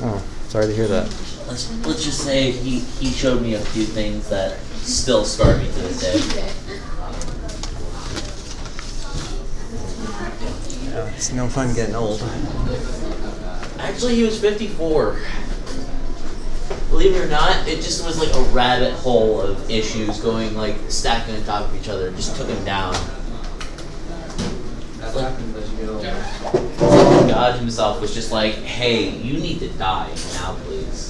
Oh, sorry to hear that. Let's just say he showed me a few things that still scar me to this day. Yeah, it's no fun getting old. Actually, he was 54. Believe it or not, it just was like a rabbit hole of issues going like stacking on top of each other. It just took him down. That happens as you get older. God himself was just like, hey, you need to die now, please.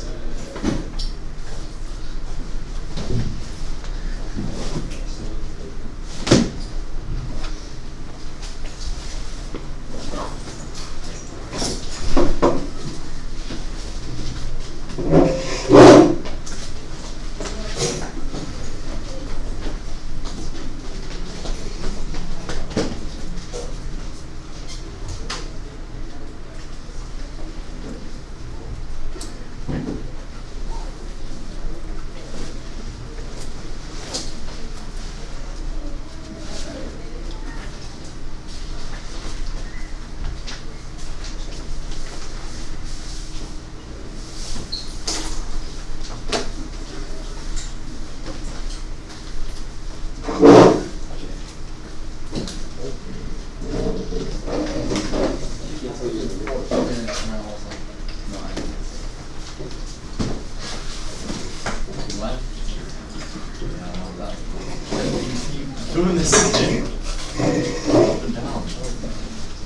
Doing this thing. Up and down.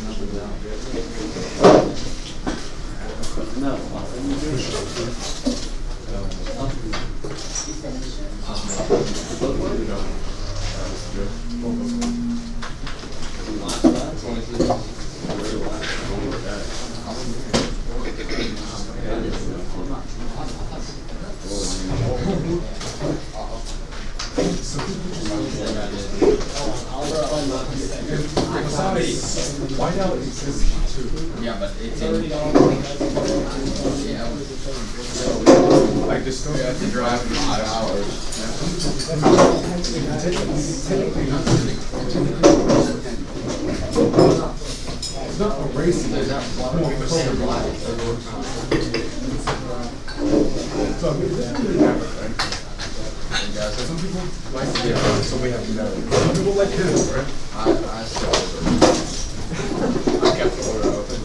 Up and down. No. Whiteout exists too. Yeah, but it's Like the story have to drive 5 hours. It's not a racing. There's not one black. So I mean, this is really average, right? Some people like to get out, so we have to know. Some people like his, right? I still I kept the order open.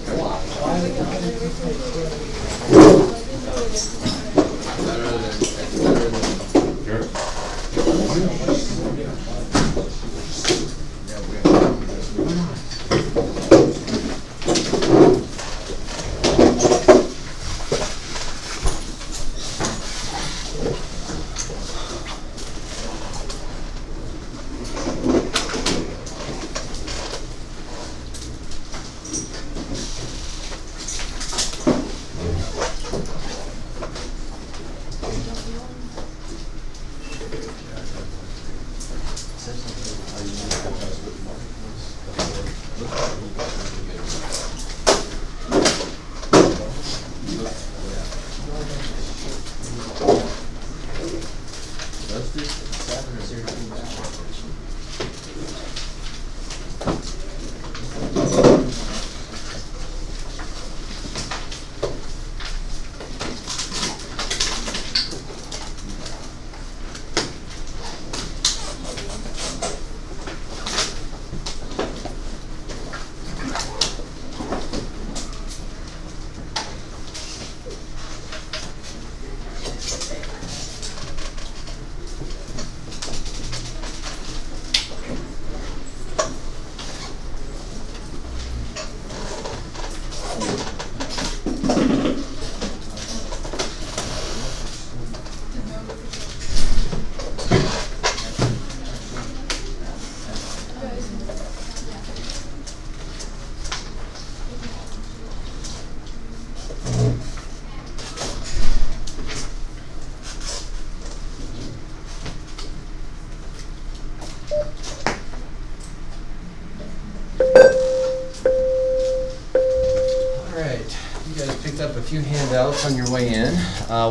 Up a few handouts on your way in.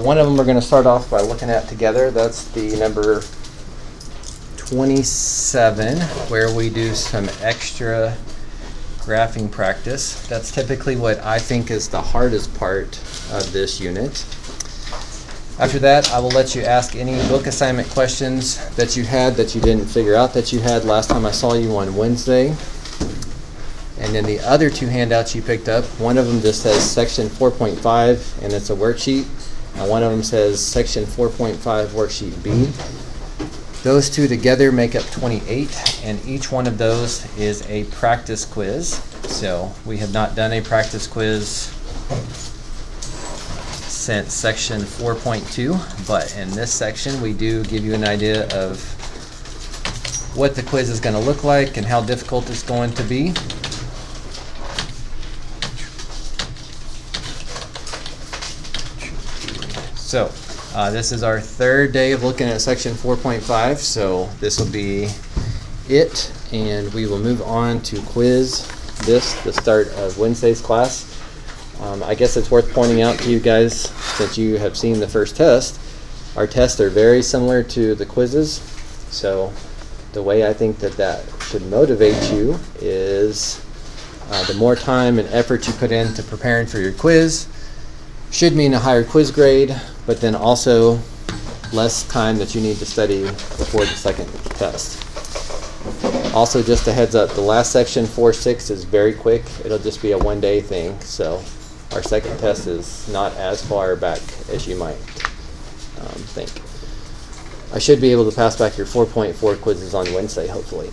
One of them we're going to start off by looking at together. That's the number 27, where we do some extra graphing practice. That's typically what I think is the hardest part of this unit. After that, I will let you ask any book assignment questions that you had that you didn't figure out that you had last time I saw you on Wednesday. And then the other two handouts you picked up, one of them just says section 4.5 and it's a worksheet. And one of them says section 4.5 worksheet B. Those two together make up 28, and each one of those is a practice quiz. So we have not done a practice quiz since section 4.2, but in this section we do give you an idea of what the quiz is going to look like and how difficult it's going to be. So this is our third day of looking at section 4.5, so this will be it, and we will move on to quiz this, the start of Wednesday's class. I guess it's worth pointing out to you guys, since you have seen the first test, our tests are very similar to the quizzes, so the way I think that that should motivate you is the more time and effort you put into preparing for your quiz should mean a higher quiz grade, but then also less time that you need to study before the second test. Also, just a heads up, the last section, 4.6, is very quick. It'll just be a one-day thing, so our second test is not as far back as you might think. I should be able to pass back your 4.4 quizzes on Wednesday, hopefully.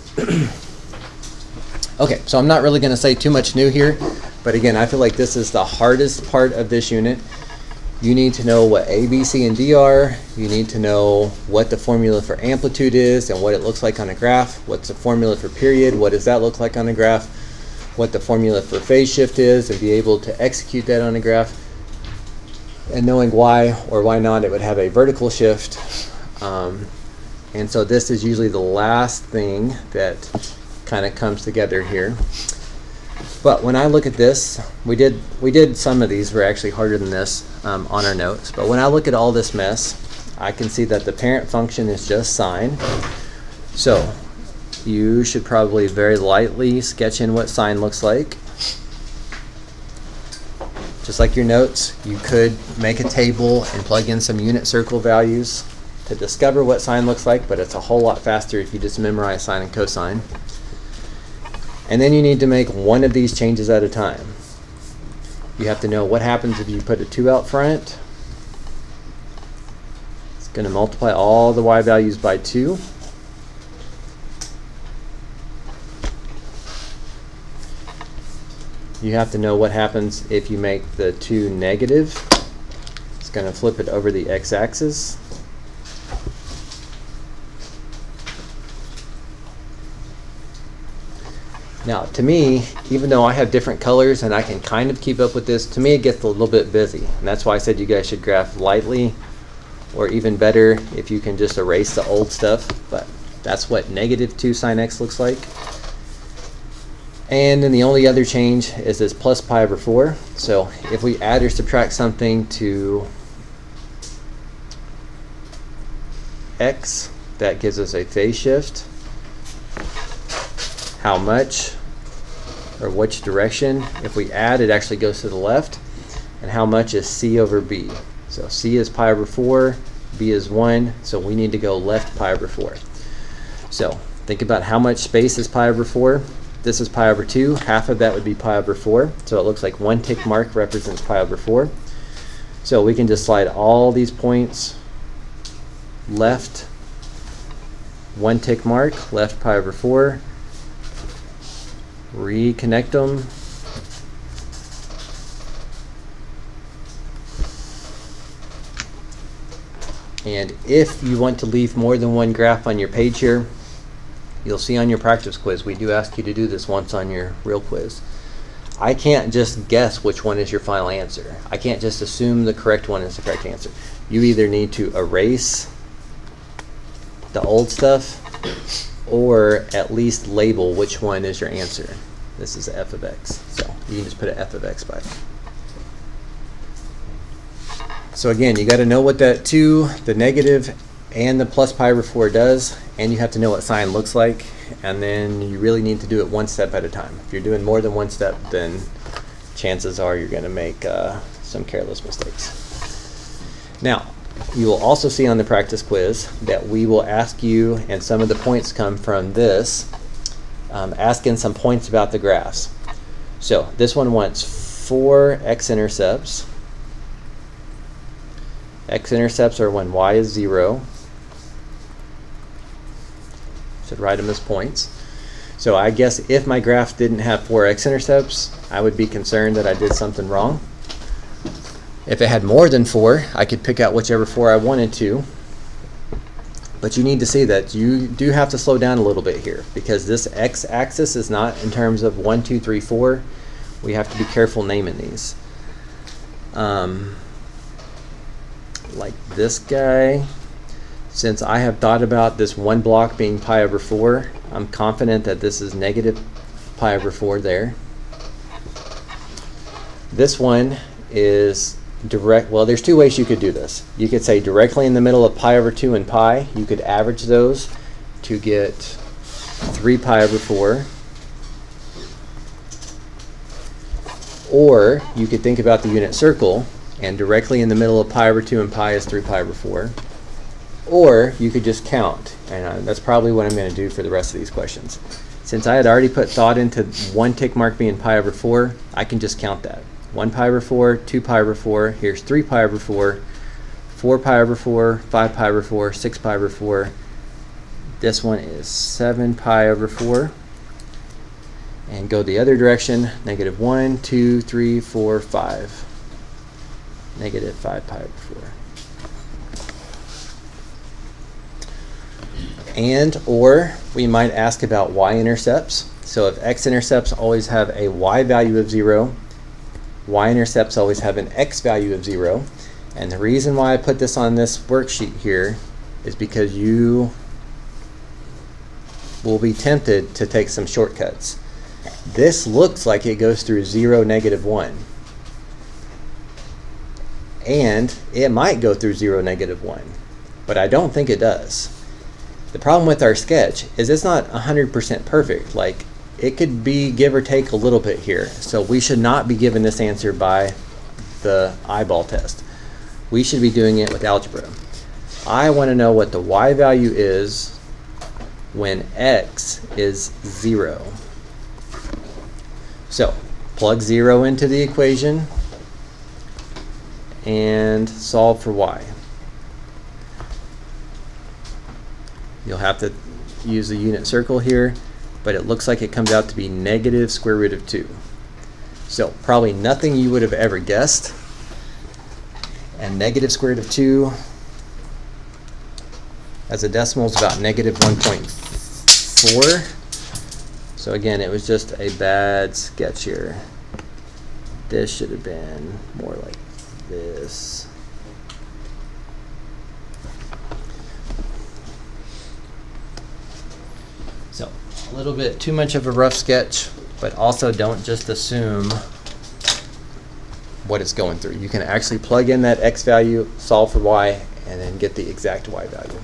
Okay, so I'm not really going to say too much new here, but again, I feel like this is the hardest part of this unit. You need to know what A, B, C, and D are. You need to know what the formula for amplitude is and what it looks like on a graph. What's the formula for period? What does that look like on a graph? What the formula for phase shift is, and be able to execute that on a graph. And knowing why or why not it would have a vertical shift. And so this is usually the last thing that kind of comes together here. But when I look at this, we did some of these were actually harder than this on our notes. But when I look at all this mess, I can see that the parent function is just sine. So you should probably very lightly sketch in what sine looks like. Just like your notes, you could make a table and plug in some unit circle values to discover what sine looks like, but it's a whole lot faster if you just memorize sine and cosine. And then you need to make one of these changes at a time. You have to know what happens if you put a 2 out front. It's going to multiply all the y values by 2. You have to know what happens if you make the 2 negative. It's going to flip it over the x-axis. Now, to me, even though I have different colors and I can kind of keep up with this, to me it gets a little bit busy. And that's why I said you guys should graph lightly, or even better if you can just erase the old stuff. But that's what negative 2 sine x looks like. And then the only other change is this plus pi over 4. So if we add or subtract something to x, that gives us a phase shift. How much or which direction? If we add, it actually goes to the left. And how much is c over b? So c is pi over 4, b is 1, so we need to go left pi over 4. So think about how much space is pi over 4. This is pi over 2. Half of that would be pi over 4. So it looks like one tick mark represents pi over 4. So we can just slide all these points left, one tick mark, left pi over 4. Reconnect them. And if you want to leave more than one graph on your page here, you'll see on your practice quiz, we do ask you to do this once on your real quiz. I can't just guess which one is your final answer. I can't just assume the correct one is the correct answer. You either need to erase the old stuff or at least label which one is your answer. This is f of x, so you can just put an f of x by it. So again, you got to know what that 2, the negative, and the plus pi over 4 does, and you have to know what sine looks like, and then you really need to do it one step at a time. If you're doing more than one step, then chances are you're going to make some careless mistakes. Now, you will also see on the practice quiz that we will ask you, and some of the points come from this, asking some points about the graphs. So this one wants 4 x-intercepts. X-intercepts are when y is 0. Should write them as points. So I guess if my graph didn't have 4 x-intercepts, I would be concerned that I did something wrong. If it had more than 4, I could pick out whichever 4 I wanted to. But you need to see that you do have to slow down a little bit here, because this x-axis is not in terms of 1, 2, 3, 4. We have to be careful naming these. Like this guy, since I have thought about this one block being pi over 4, I'm confident that this is negative pi over 4 there. This one is direct. Well, there's 2 ways you could do this. You could say directly in the middle of pi over 2 and pi. You could average those to get 3 pi over 4. Or you could think about the unit circle, and directly in the middle of pi over 2 and pi is 3 pi over 4. Or you could just count, and that's probably what I'm going to do for the rest of these questions. Since I had already put thought into one tick mark being pi over 4, I can just count that. 1 pi over 4, 2 pi over 4, here's 3 pi over 4, 4 pi over 4, 5 pi over 4, 6 pi over 4. This one is 7 pi over 4. And go the other direction, negative 1, 2, 3, 4, 5. Negative 5 pi over 4. And, or, we might ask about y-intercepts. So if x-intercepts always have a y value of 0, y-intercepts always have an x value of 0. And the reason why I put this on this worksheet here is because you will be tempted to take some shortcuts. This looks like it goes through 0, negative 1. And it might go through 0, negative 1. But I don't think it does. The problem with our sketch is it's not 100% perfect. Like, it could be give or take a little bit here. So we should not be given this answer by the eyeball test. We should be doing it with algebra. I want to know what the y value is when x is 0. So plug 0 into the equation and solve for y. You'll have to use the unit circle here, but it looks like it comes out to be negative square root of 2. So probably nothing you would have ever guessed. And negative square root of 2 as a decimal is about negative 1.4. So again, it was just a bad sketch here. This should have been more like this. So a little bit too much of a rough sketch, but also don't just assume what it's going through. You can actually plug in that x value, solve for y, and then get the exact y value.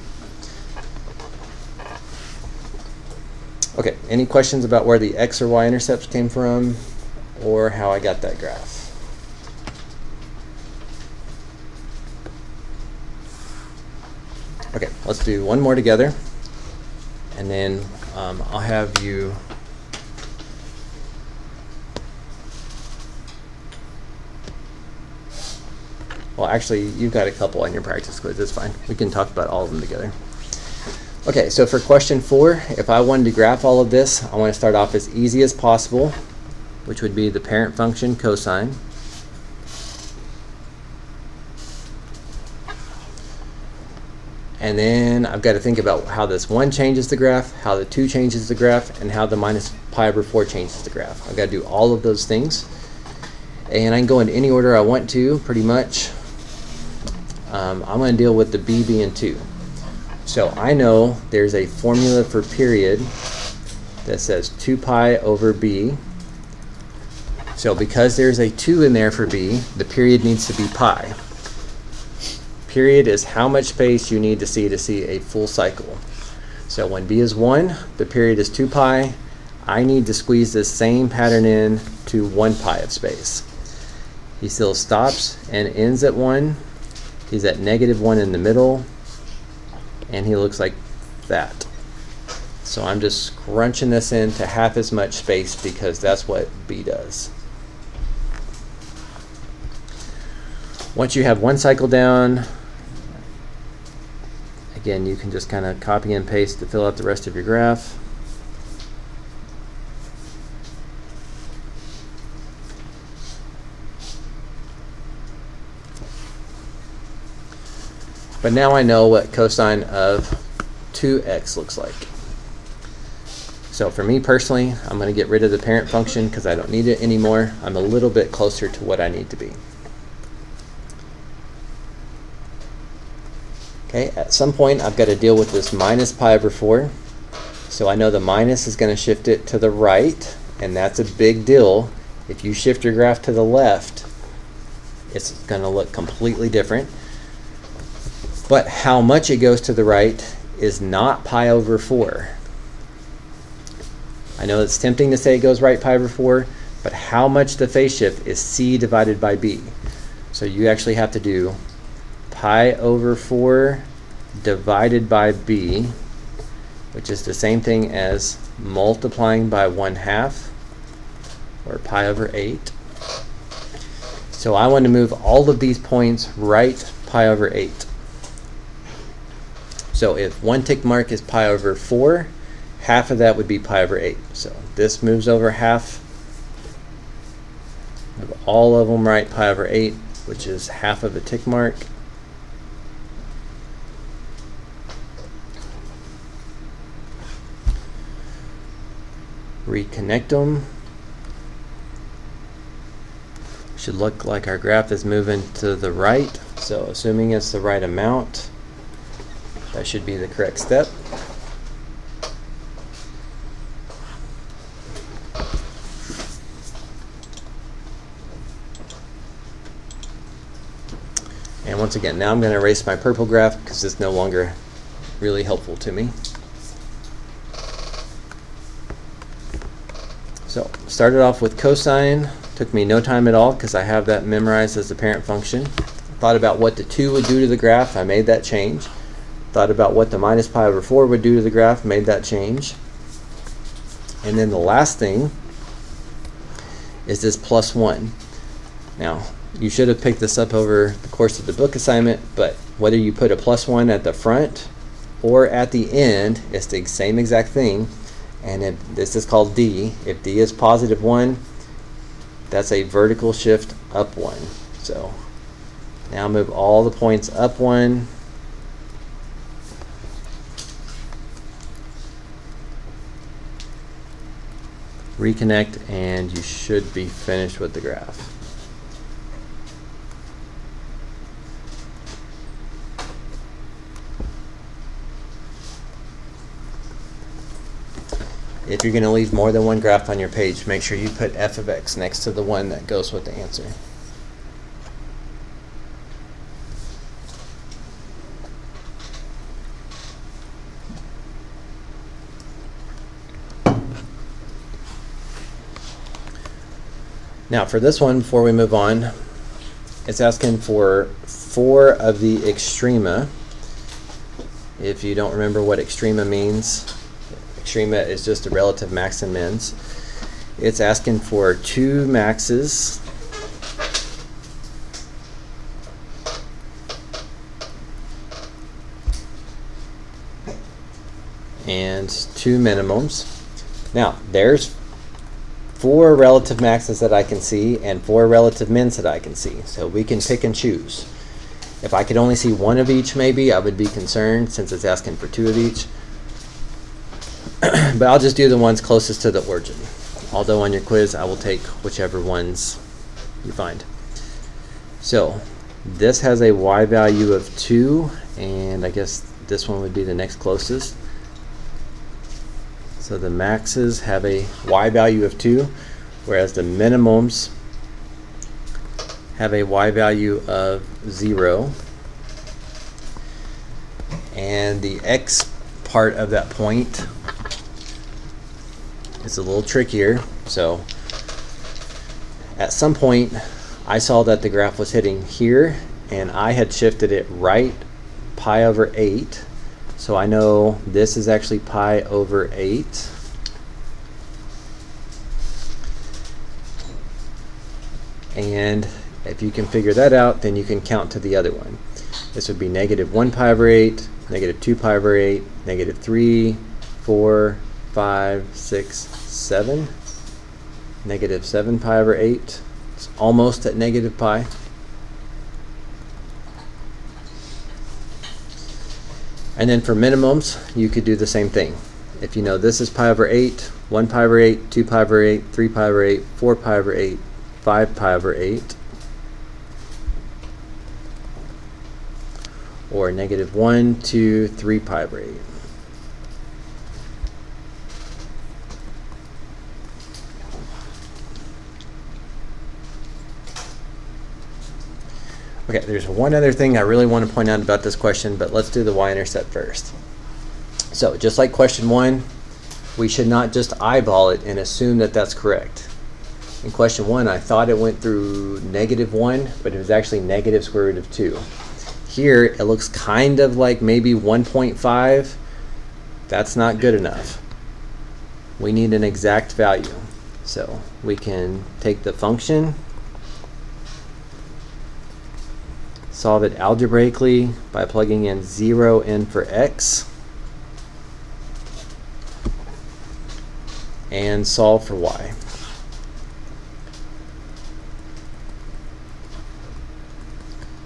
Okay, any questions about where the x or y intercepts came from, or how I got that graph? Okay, let's do one more together, and then I'll have you well, actually, you've got a couple on your practice quiz. It's fine. We can talk about all of them together. Okay, so for question 4, if I wanted to graph all of this, I want to start off as easy as possible, which would be the parent function cosine. And then I've got to think about how this 1 changes the graph, how the 2 changes the graph, and how the minus pi over 4 changes the graph. I've got to do all of those things. And I can go in any order I want to, pretty much. I'm going to deal with the b, b, and 2. So I know there's a formula for period that says 2 pi over b. So because there's a 2 in there for b, the period needs to be pi. Period is how much space you need to see a full cycle. So when b is 1, the period is 2 pi. I need to squeeze this same pattern in to 1 pi of space. He still stops and ends at 1. He's at -1 in the middle, and he looks like that. So I'm just scrunching this into half as much space because that's what b does. Once you have one cycle down, again, you can just kind of copy and paste to fill out the rest of your graph. But now I know what cosine of 2x looks like. So for me personally, I'm going to get rid of the parent function because I don't need it anymore. I'm a little bit closer to what I need to be. Okay, at some point I've got to deal with this minus pi over 4. So I know the minus is going to shift it to the right, and that's a big deal. If you shift your graph to the left, it's going to look completely different. But how much it goes to the right is not pi over 4. I know it's tempting to say it goes right pi over 4, but how much the phase shift is c divided by b. So you actually have to do pi over 4 divided by b, which is the same thing as multiplying by 1/2, or pi over 8. So I want to move all of these points right pi over 8. So if one tick mark is pi over 4, half of that would be pi over 8. So this moves over half of all of them right pi over 8, which is half of a tick mark. Reconnect them. Should look like our graph is moving to the right. So assuming it's the right amount, that should be the correct step. And once again, now I'm going to erase my purple graph because it's no longer really helpful to me. So started off with cosine. Took me no time at all because I have that memorized as the parent function. Thought about what the 2 would do to the graph. I made that change. Thought about what the minus pi over 4 would do to the graph. Made that change. And then the last thing is this plus 1. Now, you should have picked this up over the course of the book assignment, but whether you put a plus 1 at the front or at the end, it's the same exact thing. And this is called D. If D is positive 1, that's a vertical shift up 1. So now move all the points up 1. Reconnect, and you should be finished with the graph. If you're going to leave more than one graph on your page, make sure you put f of x next to the one that goes with the answer. Now for this one, before we move on, it's asking for 4 of the extrema. If you don't remember what extrema means, extrema is just the relative max and mins. It's asking for 2 maxes and 2 minimums. Now there's 4 relative maxes that I can see and 4 relative mins that I can see. So we can pick and choose. If I could only see 1 of each, maybe I would be concerned since it's asking for 2 of each. But I'll just do the ones closest to the origin. Although on your quiz, I will take whichever ones you find. So this has a y value of 2, and I guess this one would be the next closest. So the maxes have a y value of 2, whereas the minimums have a y value of 0. And the x part of that point. It's a little trickier. So at some point I saw that the graph was hitting here, and I had shifted it right pi over 8. So I know this is actually pi over 8. And if you can figure that out, then you can count to the other one. This would be negative 1 pi over 8, negative 2 pi over 8, negative 3, 4, 5, 6, 7, negative 7 pi over 8. It's almost at negative pi. And then for minimums, you could do the same thing. If you know this is pi over 8, 1 pi over 8, 2 pi over 8, 3 pi over 8, 4 pi over 8, 5 pi over 8, or negative 1, 2, 3 pi over 8. Okay, there's one other thing I really want to point out about this question, but let's do the y-intercept first. So just like question 1, we should not just eyeball it and assume that that's correct. In question 1, I thought it went through negative 1, but it was actually negative square root of 2. Here, it looks kind of like maybe 1.5. That's not good enough. We need an exact value. So we can take the function, solve it algebraically by plugging in 0 in for x, and solve for y.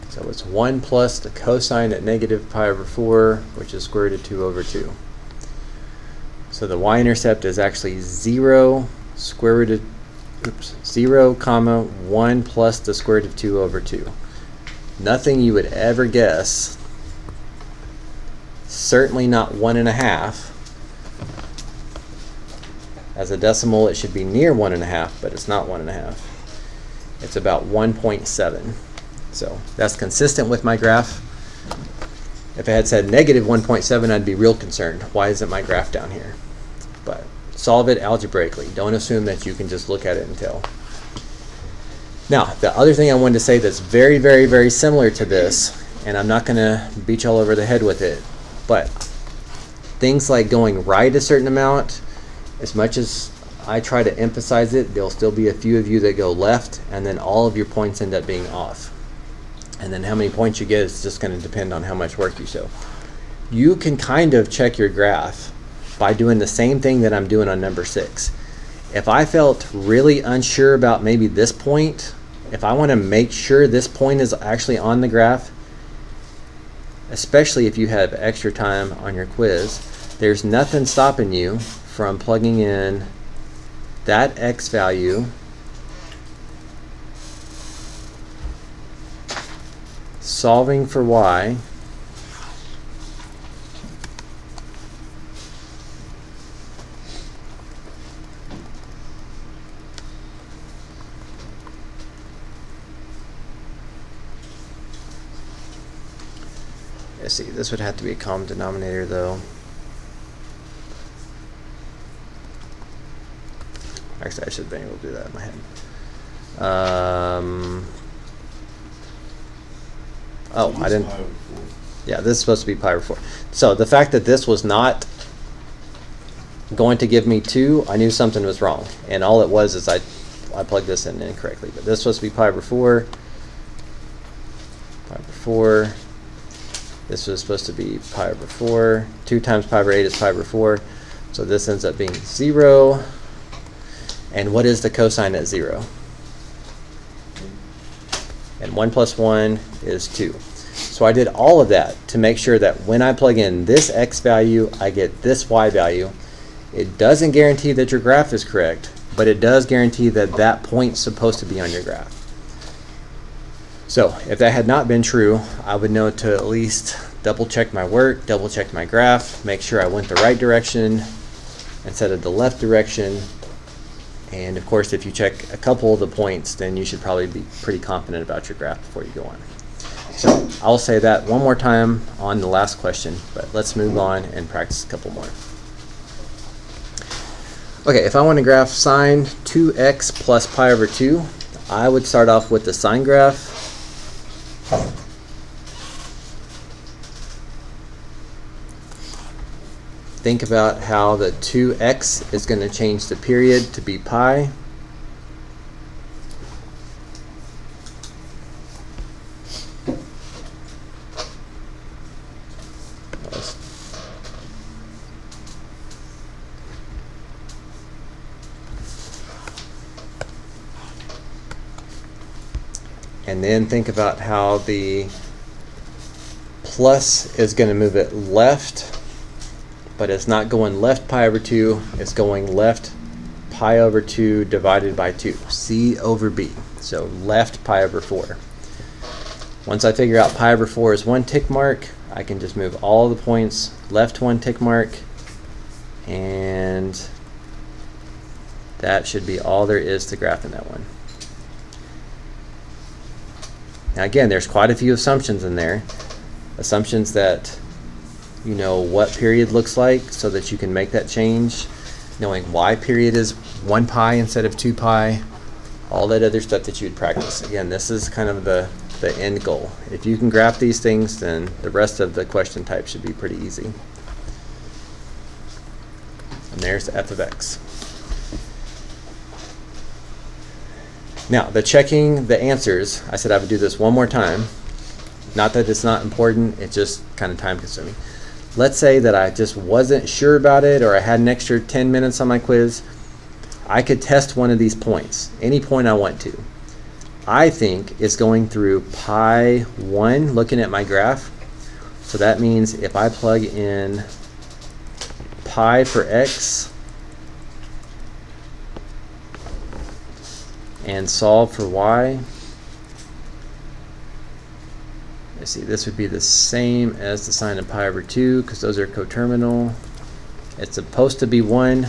So it's 1 plus the cosine at negative pi over 4, which is square root of 2 over 2. So the y-intercept is actually 0 square root of 0 comma 1 plus the square root of 2 over 2. Nothing you would ever guess. Certainly not 1.5. As a decimal, it should be near 1.5, but it's not 1.5. It's about 1.7. So that's consistent with my graph. If I had said negative 1.7, I'd be real concerned. Why isn't my graph down here? But solve it algebraically. Don't assume that you can just look at it and tell. Now, the other thing I wanted to say that's very, very, very similar to this, and I'm not going to beat you all over the head with it, but things like going right a certain amount, as much as I try to emphasize it, there'll still be a few of you that go left, and then all of your points end up being off. And then how many points you get is just going to depend on how much work you show. You can kind of check your graph by doing the same thing that I'm doing on number 6. If I felt really unsure about maybe this point, if I want to make sure this point is actually on the graph, especially if you have extra time on your quiz, there's nothing stopping you from plugging in that x value, solving for y, let's see, this would have to be a common denominator though. Actually, I should have been able to do that in my head. Oh, I didn't. Yeah, this is supposed to be pi over 4. So the fact that this was not going to give me 2, I knew something was wrong. And all it was is I plugged this in incorrectly. But this was supposed to be pi over 4. Pi over 4. This was supposed to be pi over 4. 2 times pi over 8 is pi over 4. So this ends up being 0. And what is the cosine at 0? And 1 plus 1 is 2. So I did all of that to make sure that when I plug in this x value, I get this y value. It doesn't guarantee that your graph is correct, but it does guarantee that that point's supposed to be on your graph. So if that had not been true, I would know to at least double check my work, double check my graph, make sure I went the right direction instead of the left direction. And of course, if you check a couple of the points, then you should probably be pretty confident about your graph before you go on. So I'll say that one more time on the last question, but let's move on and practice a couple more. Okay, if I want to graph sine 2x plus pi over 2, I would start off with the sine graph. Think about how the 2x is going to change the period to be pi. And then think about how the plus is going to move it left, but it's not going left pi over 2, it's going left pi over 2 divided by 2, c over b. So left pi over 4. Once I figure out pi over 4 is 1 tick mark, I can just move all the points left 1 tick mark, and that should be all there is to graphing that one. Now again, there's quite a few assumptions in there. Assumptions that you know what period looks like so that you can make that change. Knowing why period is 1 pi instead of 2 pi. All that other stuff that you'd practice. Again, this is kind of the end goal. If you can graph these things, then the rest of the question type should be pretty easy. And there's the f of x. Now, the checking the answers, I said I would do this one more time. Not that it's not important, it's just kind of time consuming. Let's say that I just wasn't sure about it, or I had an extra 10 minutes on my quiz. I could test one of these points, any point I want to. I think it's going through pi 1, looking at my graph. So that means if I plug in pi for x, and solve for y. Let's see, this would be the same as the sine of pi over 2 because those are coterminal. It's supposed to be 1,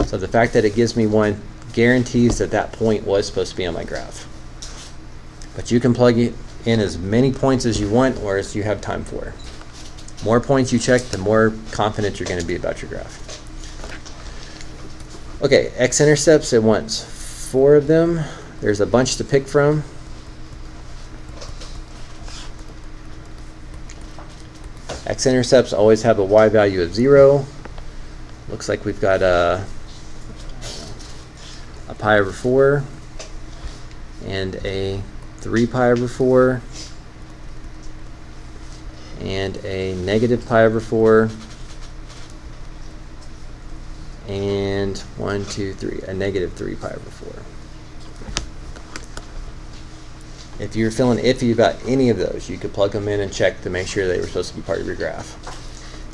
so the fact that it gives me 1 guarantees that that point was supposed to be on my graph. But you can plug it in as many points as you want or as you have time for. More points you check, the more confident you're going to be about your graph. Okay, x-intercepts, it wants 4 of them. There's a bunch to pick from. X-intercepts always have a y value of 0. Looks like we've got a pi over 4 and a 3 pi over 4 and a negative pi over 4 and 1, 2, 3, a negative 3 pi over 4. If you're feeling iffy about any of those, you could plug them in and check to make sure they were supposed to be part of your graph.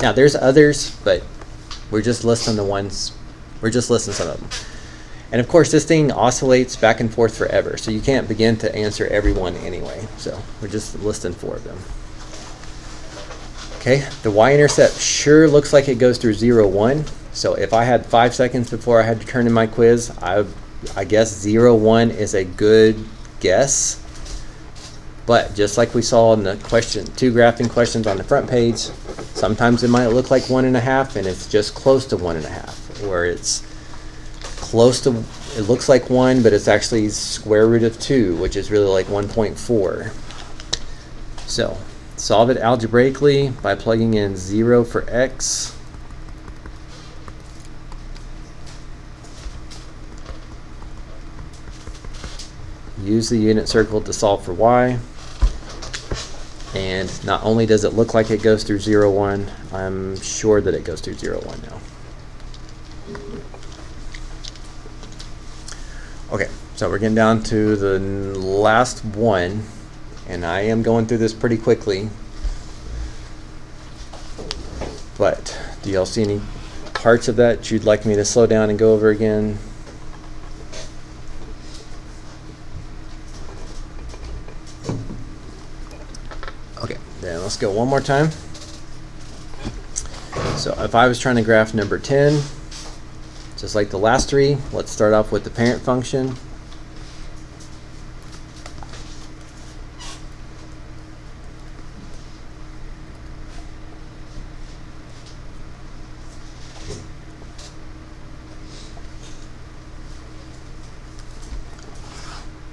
Now there's others, but we're just listing the ones, we're just listing some of them. And of course this thing oscillates back and forth forever, so you can't begin to answer every one anyway. So we're just listing 4 of them. Okay, the y-intercept sure looks like it goes through 0, 1. So if I had 5 seconds before I had to turn in my quiz, I guess 0, 1 is a good guess. But just like we saw in the question, 2 graphing questions on the front page, sometimes it might look like 1.5 and it's just close to 1.5, or it's close to, it looks like 1 but it's actually square root of 2, which is really like 1.4. So solve it algebraically by plugging in 0 for x. Use the unit circle to solve for y. And not only does it look like it goes through 0, 1, I'm sure that it goes through 0, 1 now. Okay, so we're getting down to the last one, and I am going through this pretty quickly. But do y'all see any parts of that you'd like me to slow down and go over again? Okay, then let's go one more time. So if I was trying to graph number 10, just like the last 3, let's start off with the parent function.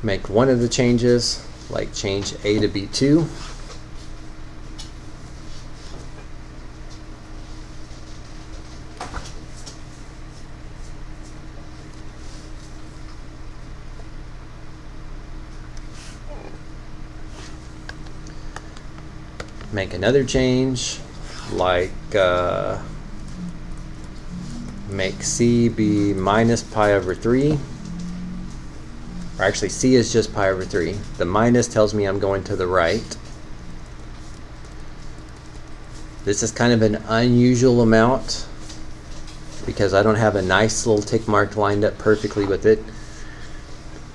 make one of the changes, like change A to be 2. Make another change, like make C be minus pi over 3. Or actually, C is just pi over 3. The minus tells me I'm going to the right. This is kind of an unusual amount because I don't have a nice little tick mark lined up perfectly with it.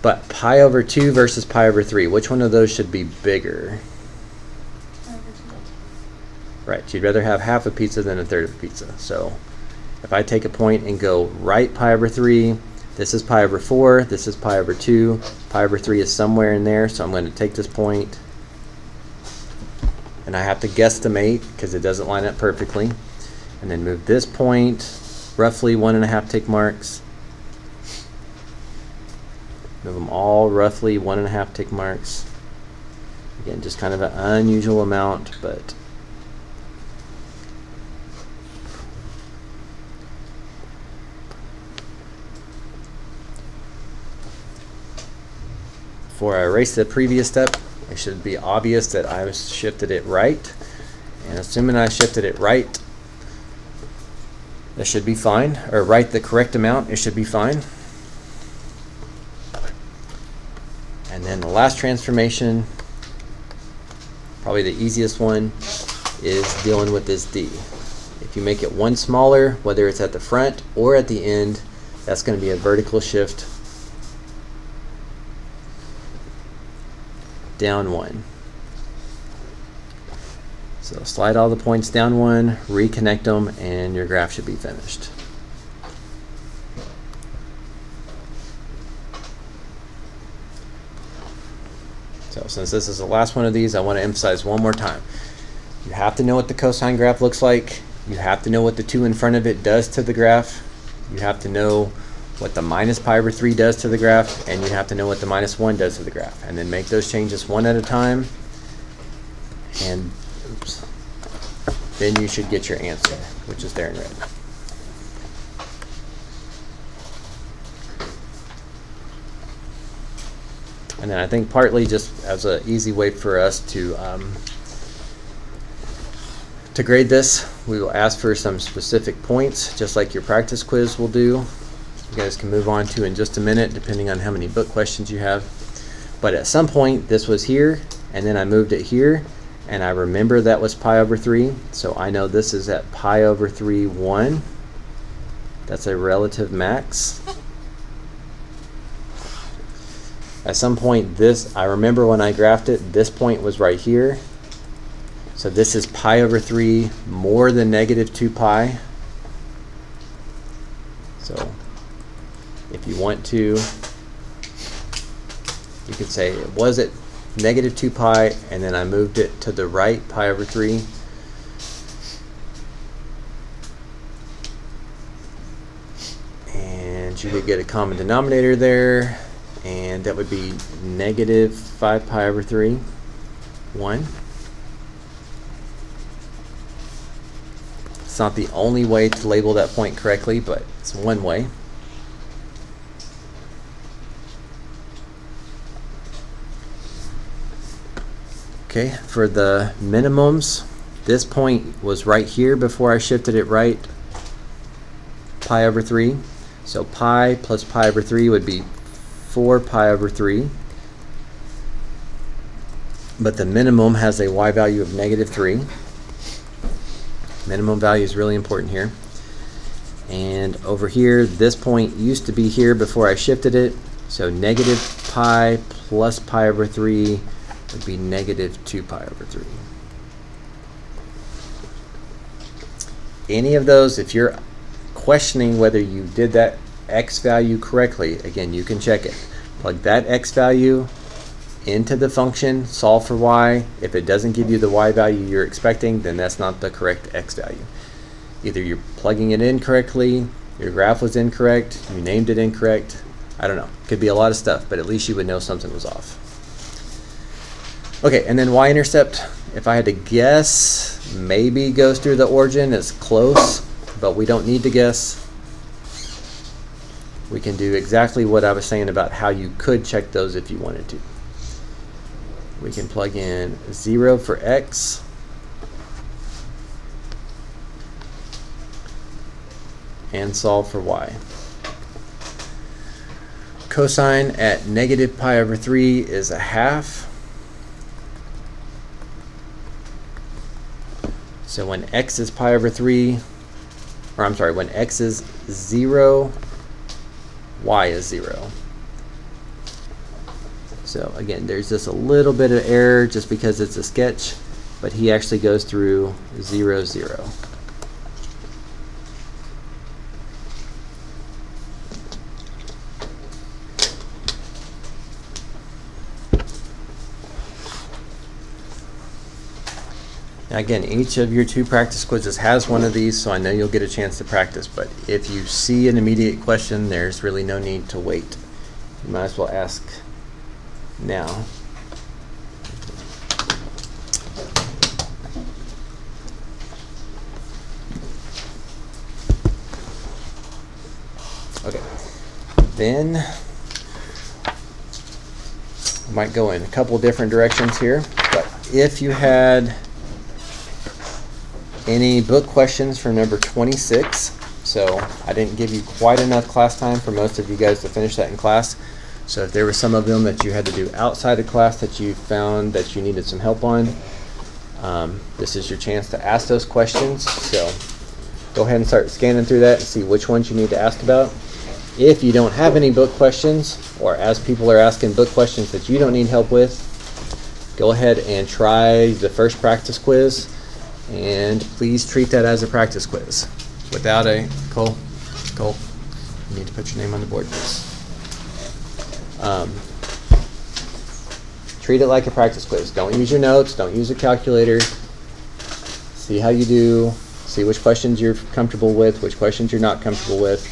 But pi over 2 versus pi over 3, which one of those should be bigger? Right, you'd rather have half a pizza than a third of a pizza. So if I take a point and go right pi over 3, this is pi over 4, this is pi over 2, pi over 3 is somewhere in there, so I'm going to take this point, and I have to guesstimate because it doesn't line up perfectly, and then move this point roughly 1.5 tick marks, move them all roughly 1.5 tick marks. Again, just kind of an unusual amount, but before I erase the previous step, it should be obvious that I shifted it right. And assuming I shifted it right, that should be fine. Or right the correct amount, it should be fine. And then the last transformation, probably the easiest one, is dealing with this D. If you make it one smaller, whether it's at the front or at the end, that's going to be a vertical shift down 1. So slide all the points down 1, reconnect them, and your graph should be finished. So since this is the last one of these, I want to emphasize one more time. You have to know what the cosine graph looks like. You have to know what the 2 in front of it does to the graph. You have to know what the minus pi over 3 does to the graph, and you have to know what the minus 1 does to the graph, and then make those changes one at a time, and oops, then you should get your answer, which is there in red. And then I think partly just as an easy way for us to grade this, we will ask for some specific points, just like your practice quiz will do. You guys can move on to in just a minute, depending on how many book questions you have. But at some point, this was here, and then I moved it here, and I remember that was pi over 3, so I know this is at pi over 3, 1. That's a relative max. At some point, this, I remember when I graphed it, this point was right here. So this is pi over 3 more than negative 2 pi. So if you want to, you could say it was at negative 2 pi, and then I moved it to the right, pi over 3. And you could get a common denominator there, and that would be negative 5 pi over 3, 1. It's not the only way to label that point correctly, but it's one way. Okay, for the minimums, this point was right here before I shifted it right, pi over 3. So pi plus pi over 3 would be 4 pi over 3. But the minimum has a y value of negative 3. Minimum value is really important here. And over here, this point used to be here before I shifted it. So negative pi plus pi over 3 would be negative 2 pi over 3. Any of those, if you're questioning whether you did that x value correctly, again, you can check it. Plug that x value into the function, solve for y. If it doesn't give you the y value you're expecting, then that's not the correct x value. Either you're plugging it in correctly, your graph was incorrect, you named it incorrect, I don't know. Could be a lot of stuff, but at least you would know something was off. Okay, and then y-intercept, if I had to guess, maybe goes through the origin. It's close, but we don't need to guess. We can do exactly what I was saying about how you could check those if you wanted to. We can plug in 0 for x, and solve for y. Cosine at negative pi over 3 is a half. So when x is pi over 3, or I'm sorry, when x is 0, y is 0. So again, there's just a little bit of error just because it's a sketch, but he actually goes through 0, 0. Now again, each of your 2 practice quizzes has one of these, so I know you'll get a chance to practice, but if you see an immediate question, there's really no need to wait. You might as well ask now. Okay, then we might go in a couple different directions here, but if you had any book questions for number 26, so I didn't give you quite enough class time for most of you guys to finish that in class. So if there were some of them that you had to do outside of class that you found that you needed some help on, this is your chance to ask those questions. So go ahead and start scanning through that and see which ones you need to ask about. If you don't have any book questions, or as people are asking book questions that you don't need help with, go ahead and try the first practice quiz. And please treat that as a practice quiz. Without a Cole, you need to put your name on the board, please. Treat it like a practice quiz. Don't use your notes. Don't use a calculator. See how you do. See which questions you're comfortable with, which questions you're not comfortable with.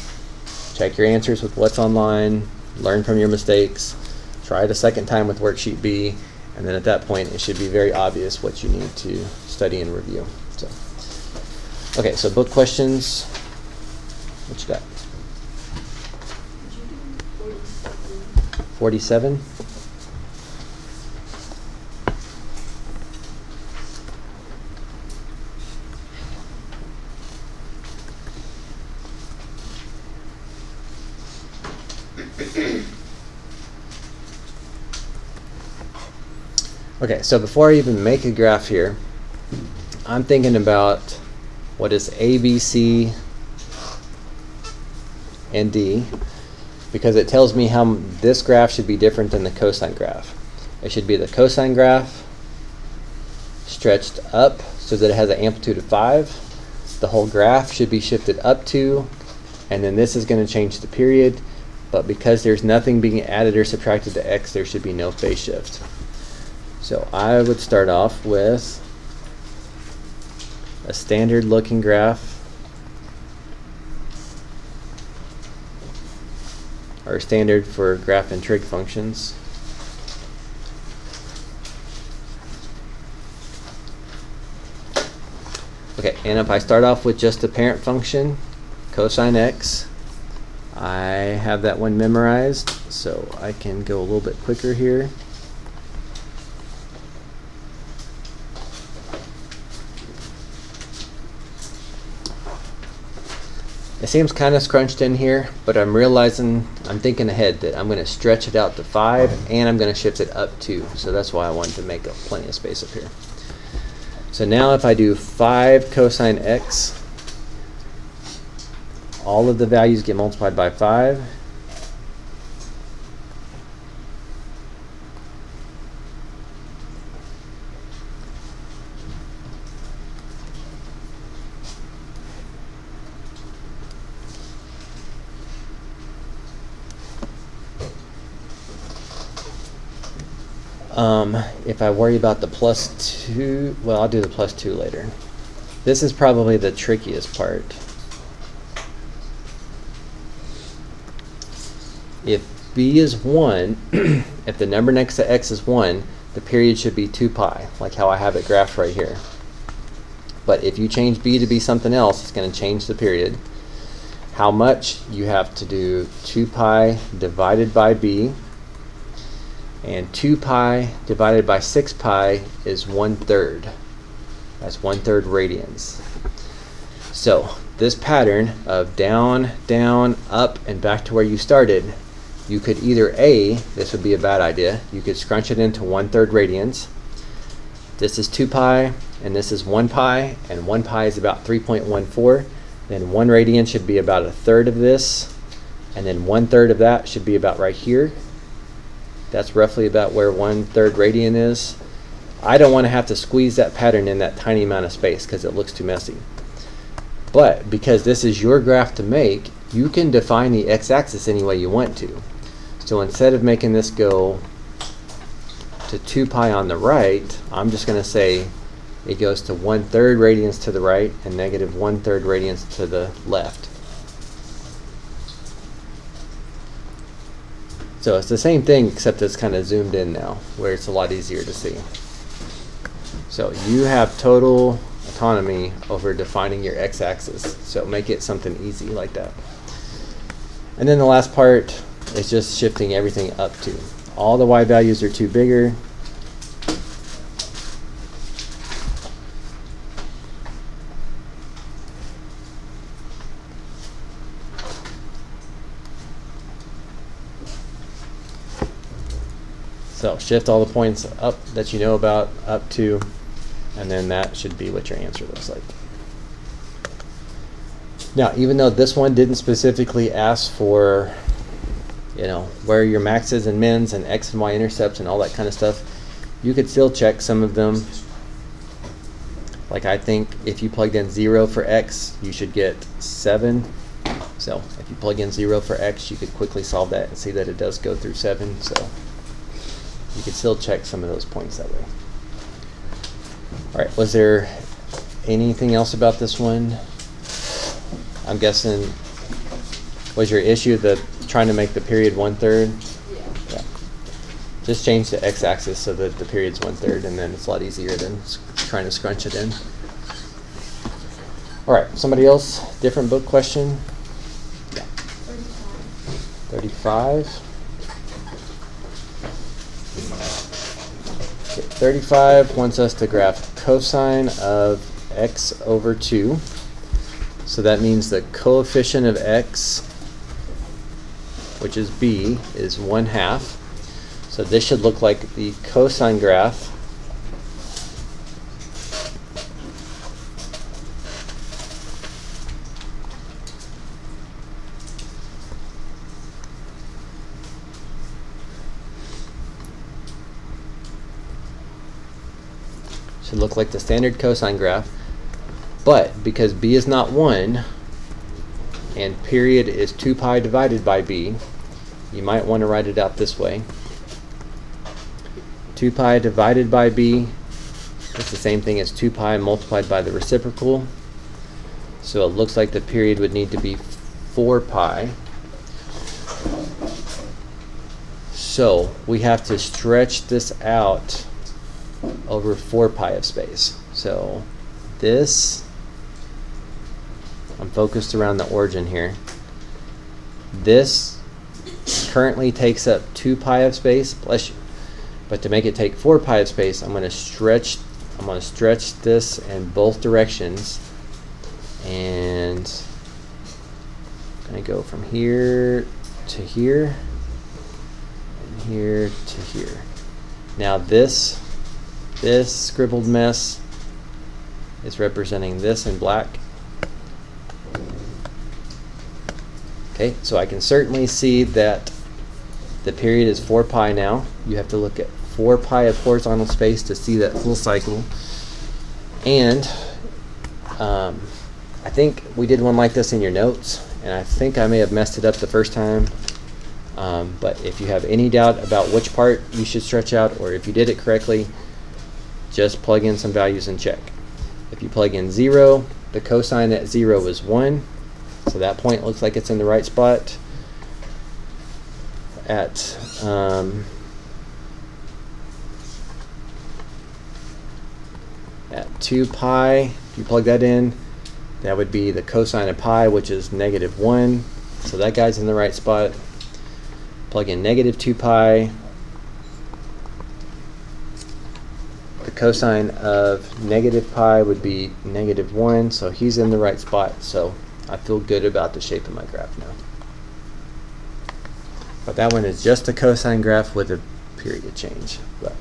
Check your answers with what's online. Learn from your mistakes. Try it a second time with worksheet B. And then at that point, it should be very obvious what you need to study and review. So, okay, so book questions. What you got? 47. Okay, so before I even make a graph here, I'm thinking about what is A, B, C, and D, because it tells me how this graph should be different than the cosine graph. It should be the cosine graph stretched up so that it has an amplitude of 5. The whole graph should be shifted up 2, and then this is going to change the period, but because there's nothing being added or subtracted to x, there should be no phase shift. So I would start off with a standard looking graph, or standard for graph and trig functions. Okay, and if I start off with just the parent function, cosine x, I have that one memorized, so I can go a little bit quicker here. It seems kind of scrunched in here, but I'm realizing, I'm thinking ahead that I'm going to stretch it out to 5 and I'm going to shift it up 2. So that's why I wanted to make up plenty of space up here. So now if I do 5 cosine x, all of the values get multiplied by 5. If I worry about the +2, well, I'll do the +2 later. This is probably the trickiest part. If b is 1, if the number next to x is 1, the period should be 2 pi, like how I have it graphed right here. But if you change b to be something else, it's going to change the period. How much? You have to do 2 pi divided by b, and 2 pi divided by 6 pi is 1/3. That's 1/3 radians. So this pattern of down, down, up, and back to where you started, you could either A, this would be a bad idea, you could scrunch it into 1/3 radians. This is 2 pi, and this is 1 pi, and 1 pi is about 3.14. Then 1 radian should be about 1/3 of this, and then 1/3 of that should be about right here. That's roughly about where 1/3 radian is. I don't want to have to squeeze that pattern in that tiny amount of space because it looks too messy. But because this is your graph to make, you can define the x-axis any way you want to. So instead of making this go to 2 pi on the right, I'm just going to say it goes to 1/3 radians to the right and negative 1/3 radians to the left. So it's the same thing, except it's kind of zoomed in now, where it's a lot easier to see. So you have total autonomy over defining your x-axis. So make it something easy like that. And then the last part is just shifting everything up to. All the y values are too bigger. So shift all the points up that you know about up to, and then that should be what your answer looks like. Now, even though this one didn't specifically ask for, you know, where your maxes and mins and x and y intercepts and all that kind of stuff, you could still check some of them. Like I think if you plugged in 0 for x, you should get 7. So if you plug in 0 for x, you could quickly solve that and see that it does go through 7. So you could still check some of those points that way. All right, was there anything else about this one? I'm guessing, was your issue that trying to make the period 1/3? Yeah. Just change the x-axis so that the period's 1/3, and then it's a lot easier than trying to scrunch it in. All right, somebody else? Different book question? Yeah. 35. 35 wants us to graph cosine of x over 2. So that means the coefficient of x, which is b, is 1/2. So this should look like the cosine graph should look like the standard cosine graph. But because b is not 1 and period is 2 pi divided by b, you might want to write it out this way. 2 pi divided by b is the same thing as 2 pi multiplied by the reciprocal. So it looks like the period would need to be 4 pi. So we have to stretch this out over 4 pi of space. So this, I'm focused around the origin here. This currently takes up 2 pi of space, bless you. But to make it take 4 pi of space, I'm going to stretch this in both directions, and I'm going to go from here to here and here to here. Now this scribbled mess is representing this in black. Okay, so I can certainly see that the period is 4 pi now. You have to look at 4 pi of horizontal space to see that full cycle. And I think we did one like this in your notes, and I think I may have messed it up the first time. But if you have any doubt about which part you should stretch out, or if you did it correctly, just plug in some values and check. If you plug in 0, the cosine at 0 is 1. So that point looks like it's in the right spot. at 2 pi, if you plug that in, that would be the cosine of pi, which is -1. So that guy's in the right spot. Plug in -2 pi. The cosine of -pi would be -1, so he's in the right spot. So I feel good about the shape of my graph now. But that one is just a cosine graph with a period change. But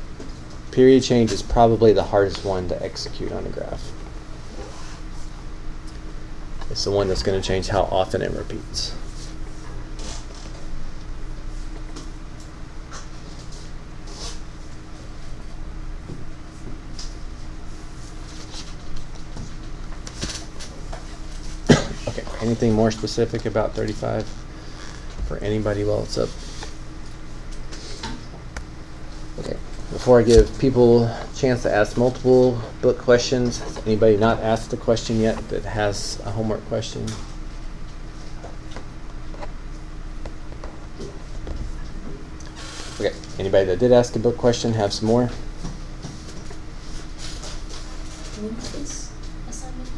period change is probably the hardest one to execute on a graph. It's the one that's going to change how often it repeats. Okay, anything more specific about 35 for anybody while it's up? Okay, before I give people a chance to ask multiple book questions, has anybody not asked a question yet that has a homework question? Okay, anybody that did ask a book question have some more? When is this assignment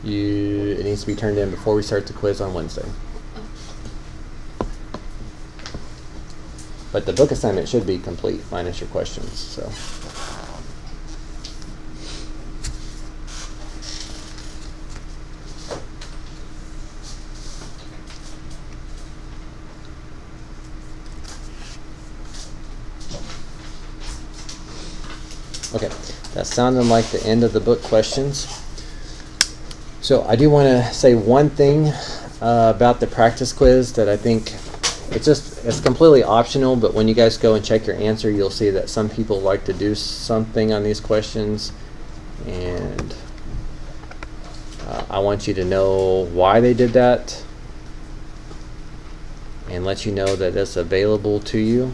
due? It needs to be turned in before we start the quiz on Wednesday. But the book assignment should be complete, minus your questions. So. Okay, that sounded like the end of the book questions. So I do want to say one thing about the practice quiz that I think it's completely optional, but when you guys go and check your answer, you'll see that some people like to do something on these questions, and I want you to know why they did that and let you know that it's available to you.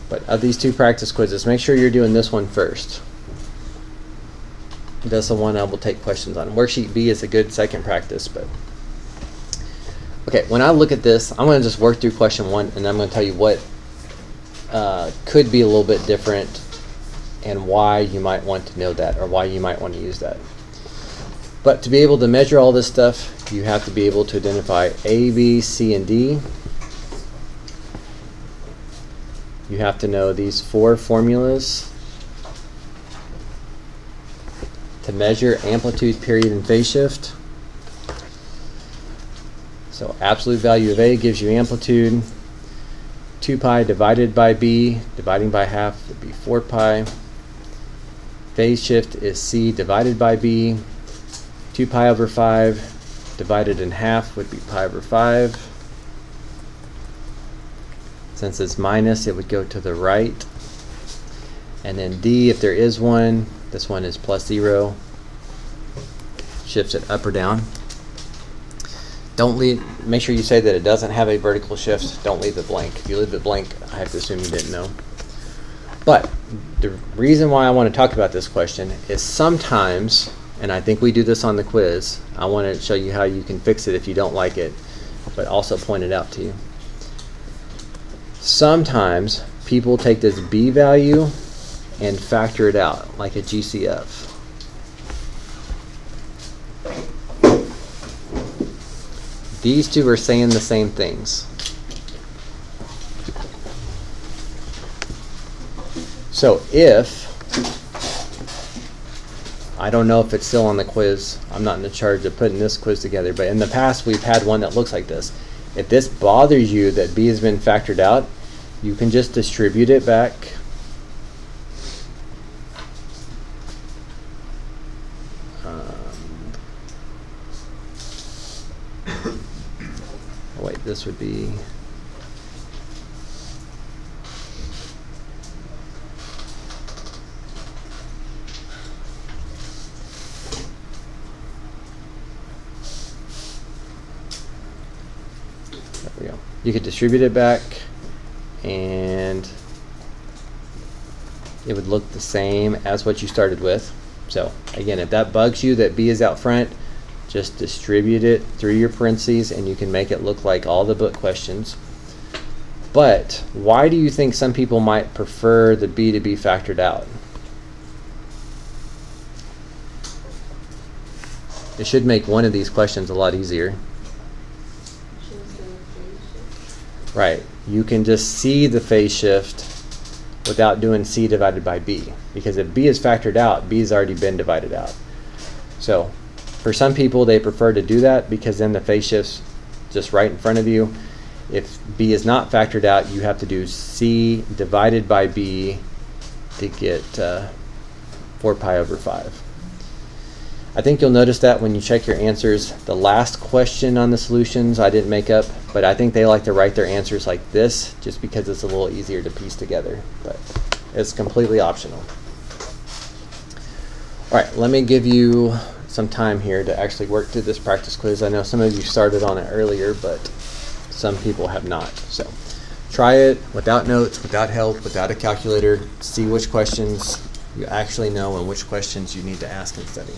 But of these two practice quizzes, make sure you're doing this one first. That's the one I will take questions on. Worksheet B is a good second practice, but okay, when I look at this, I'm going to just work through question 1, and I'm going to tell you what could be a little bit different and why you might want to know that, or why you might want to use that. But to be able to measure all this stuff, you have to be able to identify A, B, C, and D. You have to know these 4 formulas to measure amplitude, period, and phase shift. So absolute value of A gives you amplitude. 2 pi divided by B, dividing by half would be 4 pi. Phase shift is C divided by B. 2 pi over 5 divided in half would be pi over 5. Since it's minus, it would go to the right. And then D, if there is one, this one is +0. Shifts it up or down. Don't leave. Make sure you say that it doesn't have a vertical shift. Don't leave it blank. If you leave it blank, I have to assume you didn't know. But the reason why I want to talk about this question is sometimes, and I think we do this on the quiz, I want to show you how you can fix it if you don't like it, but also point it out to you. Sometimes people take this B value and factor it out like a GCF. These two are saying the same things. So if, I don't know if it's still on the quiz, I'm not in charge of putting this quiz together, but in the past we've had one that looks like this. If this bothers you that B has been factored out, you can just distribute it back. Wait, this would be there we go. You could distribute it back and it would look the same as what you started with. So again, if that bugs you that B is out front, Just distribute it through your parentheses and you can make it look like all the book questions. But why do you think some people might prefer the B to be factored out? It should make one of these questions a lot easier. Right. You can just see the phase shift without doing C divided by B. Because if B is factored out, B has already been divided out. So for some people, they prefer to do that because then the phase shift's just right in front of you. If B is not factored out, you have to do C divided by B to get 4 pi over 5. I think you'll notice that when you check your answers. The last question on the solutions I didn't make up, but I think they like to write their answers like this just because it's a little easier to piece together. But it's completely optional. All right, let me give you some time here to actually work through this practice quiz. I know some of you started on it earlier, but some people have not. So try it without notes, without help, without a calculator. See which questions you actually know and which questions you need to ask and study.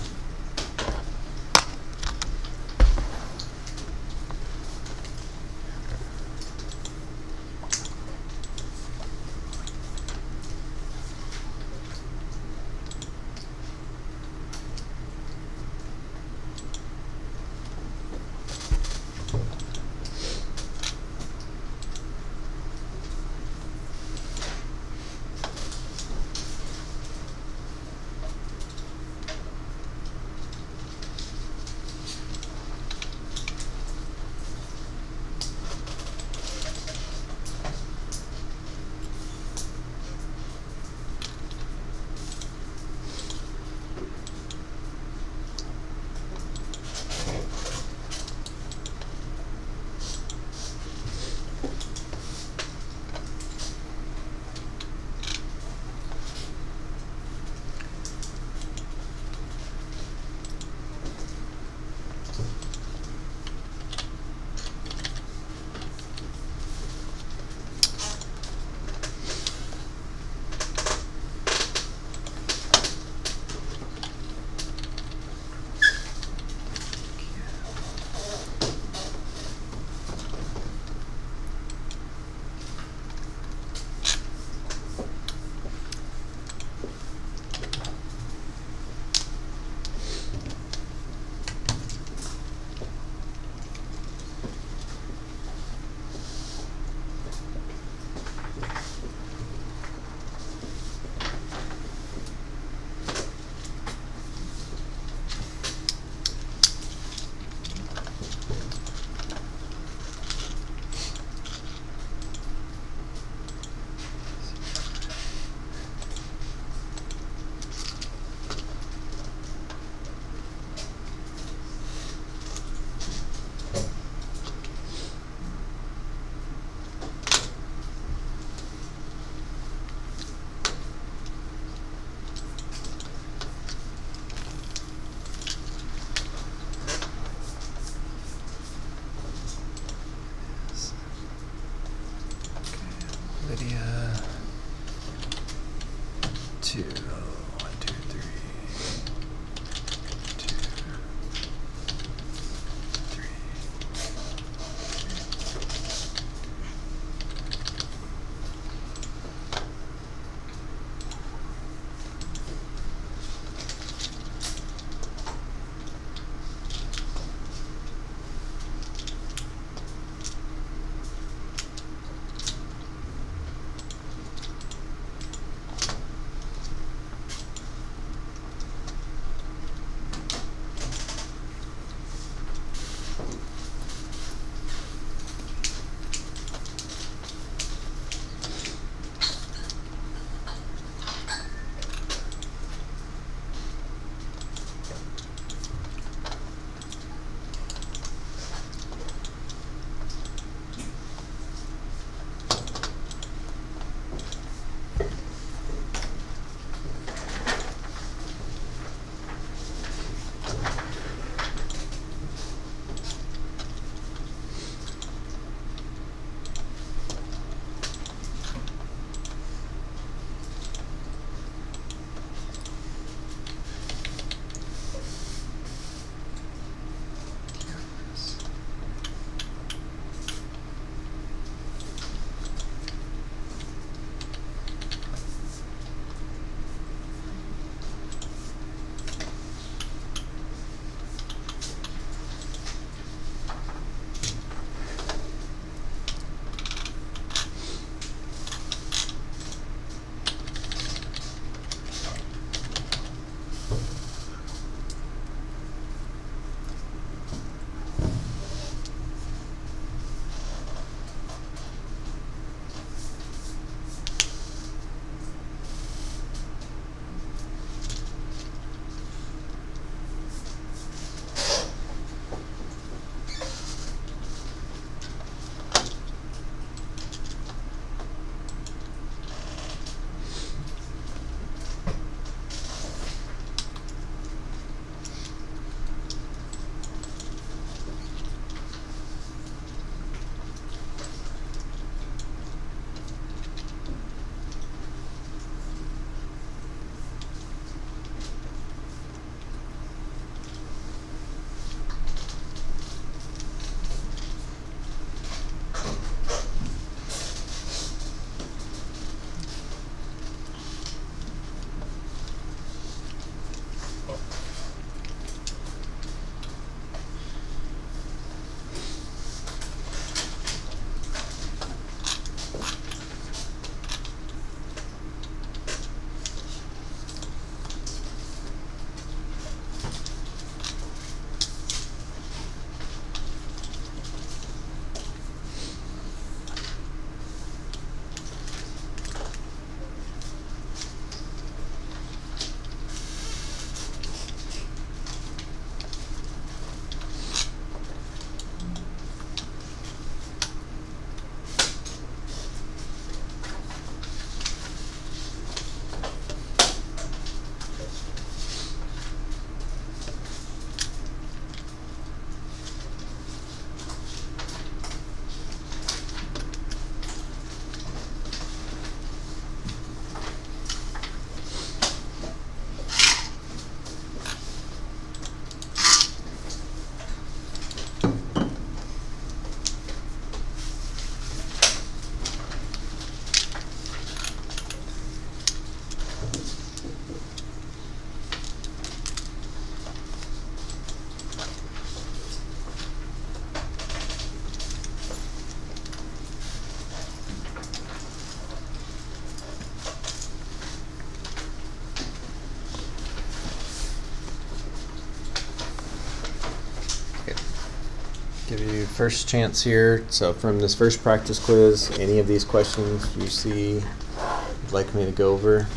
first chance here. So from this first practice quiz, any of these questions you see you'd like me to go over?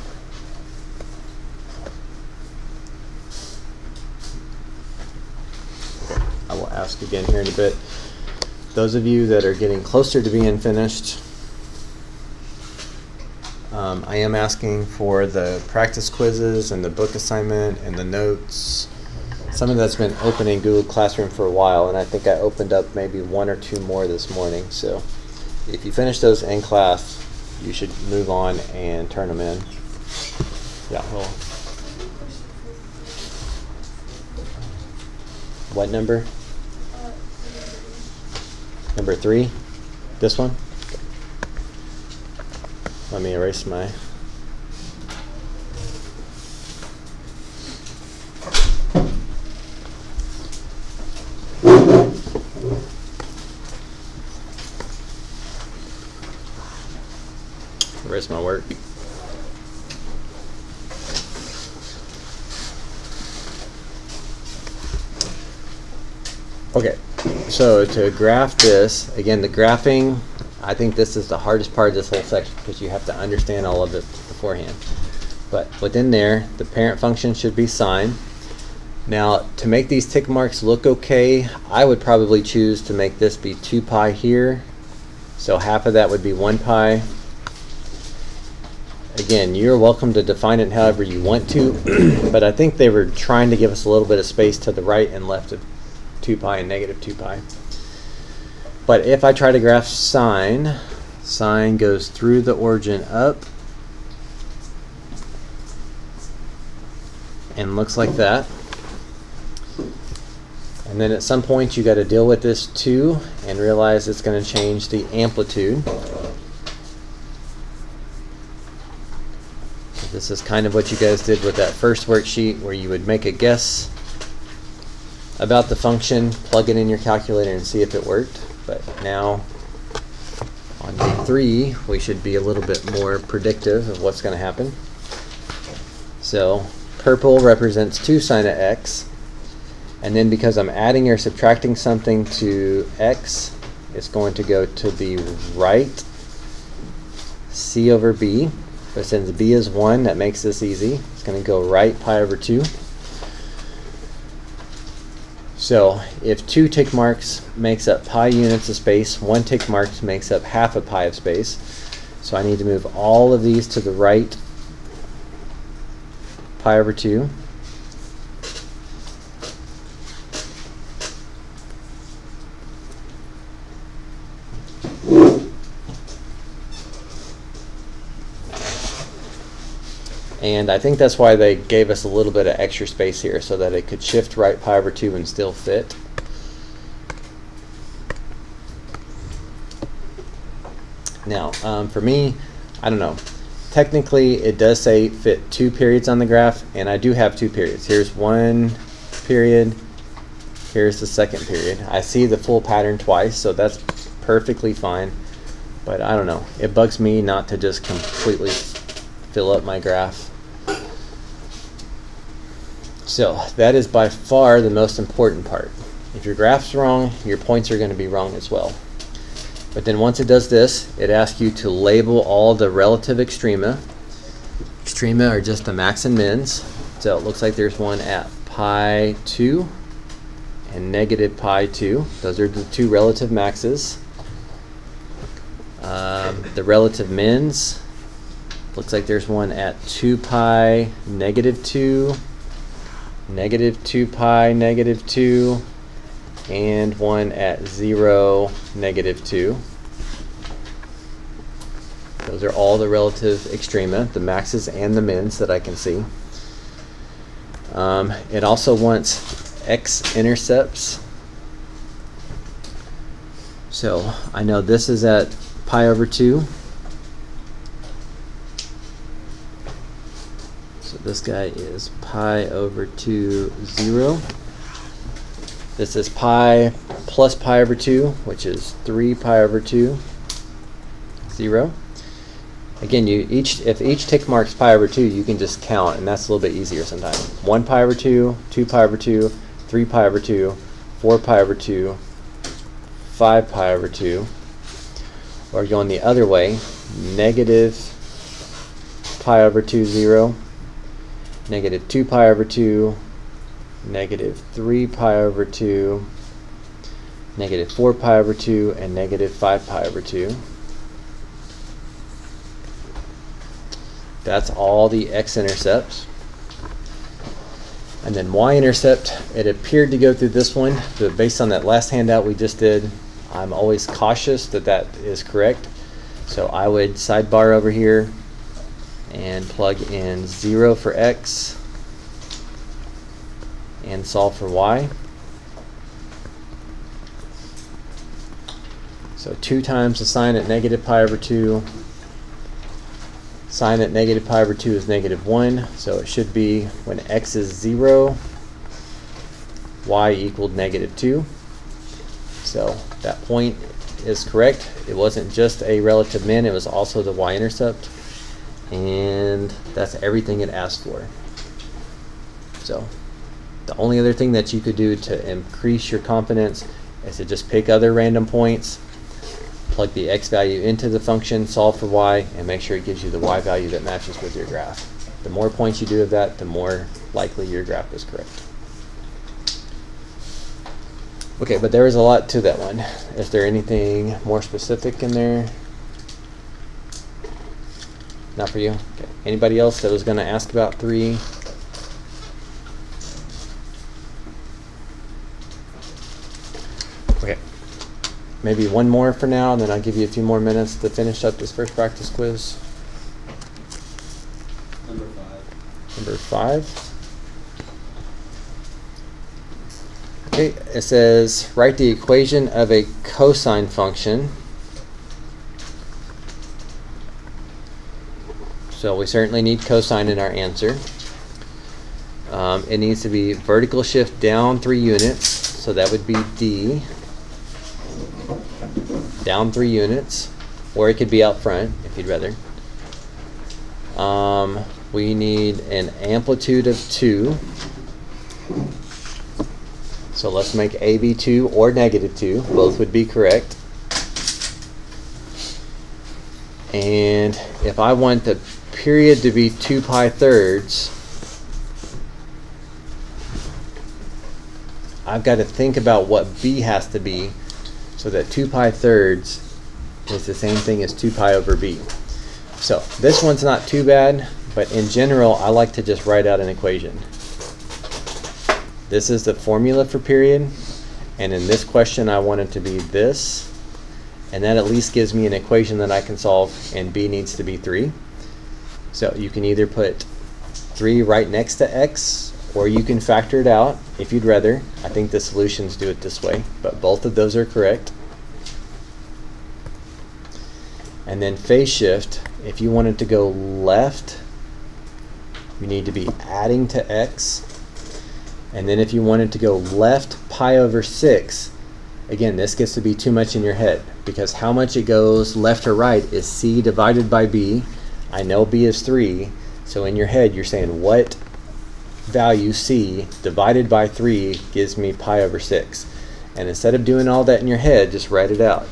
I will ask again here in a bit. Those of you that are getting closer to being finished, I am asking for the practice quizzes and the book assignment and the notes. Some of that's been open in Google Classroom for a while, and I think I opened up maybe 1 or 2 more this morning. So if you finish those in class, you should move on and turn them in. Yeah. Well, what number? Number 3? This one? Let me erase my... erase my work. Okay, so to graph this, again, the graphing, I think this is the hardest part of this whole section because you have to understand all of it beforehand. But within there, the parent function should be sine. Now, to make these tick marks look okay, I would probably choose to make this be 2 pi here. So half of that would be 1 pi. Again, you're welcome to define it however you want to, but I think they were trying to give us a little bit of space to the right and left of 2 pi and negative 2 pi. But if I try to graph sine, sine goes through the origin up and looks like that. And then at some point you got to deal with this too and realize it's going to change the amplitude. This is kind of what you guys did with that first worksheet where you would make a guess about the function, plug it in your calculator and see if it worked. But now on day 3 we should be a little bit more predictive of what's going to happen. So purple represents 2 sine of x, and then because I'm adding or subtracting something to x, it's going to go to the right, c over b. But since b is 1, that makes this easy. It's going to go right pi over 2. So if 2 tick marks makes up pi units of space, 1 tick mark makes up half a pi of space. So I need to move all of these to the right pi over 2. And I think that's why they gave us a little bit of extra space here so that it could shift right pi over 2 and still fit. Now, for me, I don't know. Technically, it does say fit 2 periods on the graph, and I do have 2 periods. Here's 1 period, here's the second period. I see the full pattern twice, so that's perfectly fine. But I don't know. It bugs me not to just completely fill up my graph. So that is by far the most important part. If your graph's wrong, your points are going to be wrong as well. But then once it does this, it asks you to label all the relative extrema. Extrema are just the max and mins. So it looks like there's one at pi 2 and negative pi 2. Those are the 2 relative maxes. The relative mins, looks like there's one at 2 pi negative 2, negative 2 pi negative 2, and one at 0 negative 2. Those are all the relative extrema, the maxes and the mins that I can see. It also wants x-intercepts. So I know this is at pi over 2. So this guy is pi over 2, 0. This is pi plus pi over 2, which is 3 pi over 2, 0. Again, if each tick marks pi over 2, you can just count, and that's a little bit easier sometimes. 1 pi over 2, 2 pi over 2, 3 pi over 2, 4 pi over 2, 5 pi over 2. Or going the other way, negative pi over 2, 0, negative 2 pi over 2, negative 3 pi over 2, negative 4 pi over 2, and negative 5 pi over 2. That's all the x-intercepts. And then y-intercept, it appeared to go through this one, but based on that last handout we just did, I'm always cautious that that is correct. So I would sidebar over here and plug in 0 for x and solve for y. So 2 times the sign at negative pi over 2. Sign at negative pi over 2 is negative 1, so it should be when x is 0, y equaled negative 2. So that point is correct. It wasn't just a relative min, it was also the y-intercept. And that's everything it asked for. So the only other thing that you could do to increase your confidence is to just pick other random points, plug the x value into the function, solve for y, and make sure it gives you the y value that matches with your graph. The more points you do of that, the more likely your graph is correct. Okay, but there is a lot to that one. Is there anything more specific in there? Not for you? Okay. Anybody else that was going to ask about 3? Okay. Maybe one more for now, and then I'll give you a few more minutes to finish up this first practice quiz. Number 5. Number 5. Okay, it says write the equation of a cosine function. So we certainly need cosine in our answer. It needs to be vertical shift down 3 units, so that would be d. Down 3 units, or it could be out front if you'd rather. We need an amplitude of 2. So let's make a be 2 or negative 2. Both would be correct. And if I want the period to be 2 pi thirds, I've got to think about what b has to be so that 2 pi thirds is the same thing as 2 pi over b. So this one's not too bad, but in general I like to just write out an equation. This is the formula for period, and in this question I want it to be this, and that at least gives me an equation that I can solve, and b needs to be 3. So you can either put 3 right next to x, or you can factor it out if you'd rather. I think the solutions do it this way, but both of those are correct. And then phase shift, if you wanted to go left, you need to be adding to x. And then if you wanted to go left pi over 6, again, this gets to be too much in your head, because how much it goes left or right is c divided by b. I know b is 3, so in your head you're saying what value c divided by 3 gives me pi over 6. And instead of doing all that in your head, just write it out.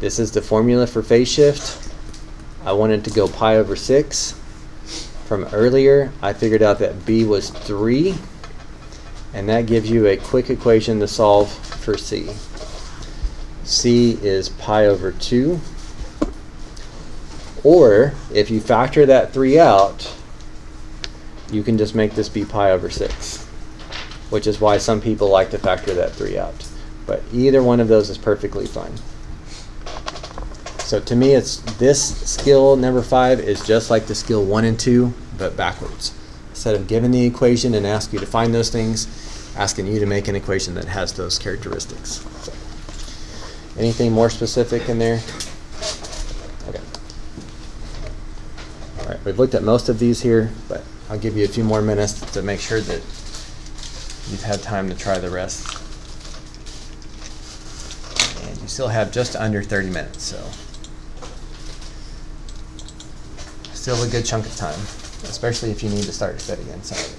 This is the formula for phase shift. I wanted to go pi over 6. From earlier, I figured out that b was 3, and that gives you a quick equation to solve for c. C is pi over 2. Or, if you factor that 3 out, you can just make this be pi over 6, which is why some people like to factor that 3 out. But either one of those is perfectly fine. So to me, it's this skill number 5 is just like the skill 1 and 2, but backwards. Instead of giving the equation and ask you to find those things, asking you to make an equation that has those characteristics. So, anything more specific in there? Okay. All right, we've looked at most of these here, but I'll give you a few more minutes to make sure that you've had time to try the rest. And you still have just under 30 minutes, so still a good chunk of time, especially if you need to start studying something.